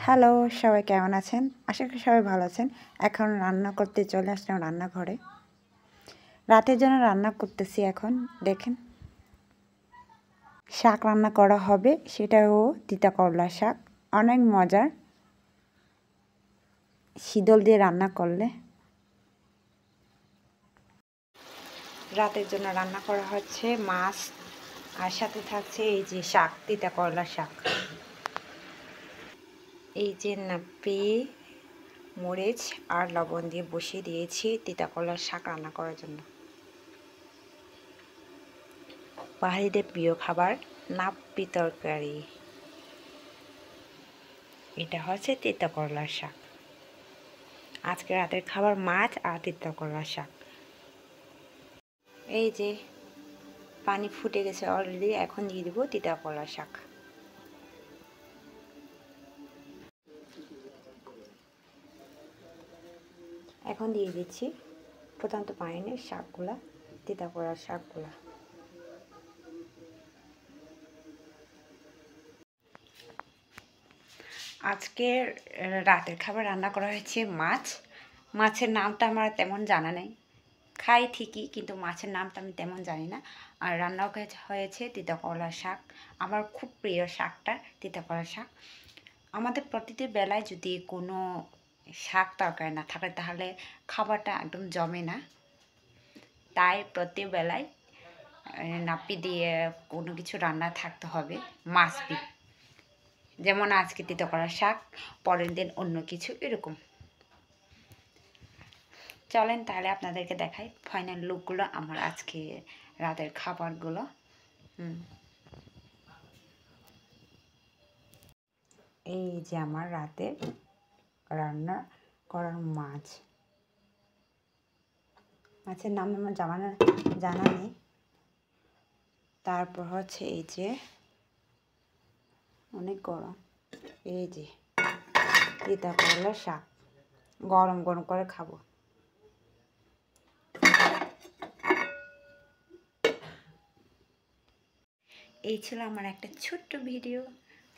Hello, সবাই কেমন আছেন? আশা করি সবাই ভালো আছেন। এখন রান্না করতে চলে আসলাম রান্নাঘরে। রাতের জন্য রান্না করতেছি এখন। দেখেন, শাক রান্না করা হবে, সেটাও তিতা করলা শাক। অনেক মজার, শীতল দিয়ে রান্না করলে। রাতের জন্য রান্না করা হচ্ছে মাছ, আর সাথে থাকছে এই যে শাক, তিতা করলা শাক। এই যে নাপি মরিচ আর লবণ দিয়ে বসিয়ে দিয়েছি তিতা করলার শাক রান্না করার জন্য। পাহাড়িদের প্রিয় খাবার নাপ্পি তরকারি। এটা হচ্ছে তিতা করলার শাক। আজকে রাতের খাবার মাছ আর তিতা করলার শাক। এই যে পানি ফুটে গেছে অলরেডি, এখন দিয়ে দিব তিতা করলার শাক। এখন দিয়ে দিচ্ছি প্রথমত পানির শাকগুলা, তিতা করলার শাকগুলা। আজকে রাতের খাবার রান্না করা হয়েছে মাছ। মাছের নামটা আমার তেমন জানা নেই, খাই ঠিকই, কিন্তু মাছের নামটা আমি তেমন জানি না। আর রান্নাও হয়েছে তিতা করলার শাক। আমার খুব প্রিয় শাকটা তিতা করলার শাক। আমাদের প্রতিটি বেলায় যদি কোনো শাক তরকারি না থাকে তাহলে খাবারটা একদম জমে না। তাই প্রতি বেলায় নাপি দিয়ে কোনো কিছু রান্না থাকতে হবে, মাছ বি। যেমন আজকে তিতা করা শাক, পরের দিন অন্য কিছু, এরকম। চলেন তাহলে আপনাদেরকে দেখাই ফাইনাল লুকগুলো আমার আজকে রাতের খাবারগুলো। এই যে আমার রাতে রান্না করার মাছ। মাছের নাম আমার জানা নেই। তারপর হচ্ছে এই যে অনেক গরম, এই যে তিতা করলার শাক, গরম গরম করে খাবো। এই ছিল আমার একটা ছোট্ট ভিডিও।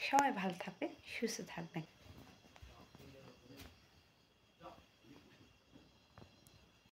সবাই ভালো থাকবেন, সুস্থ থাকবেন।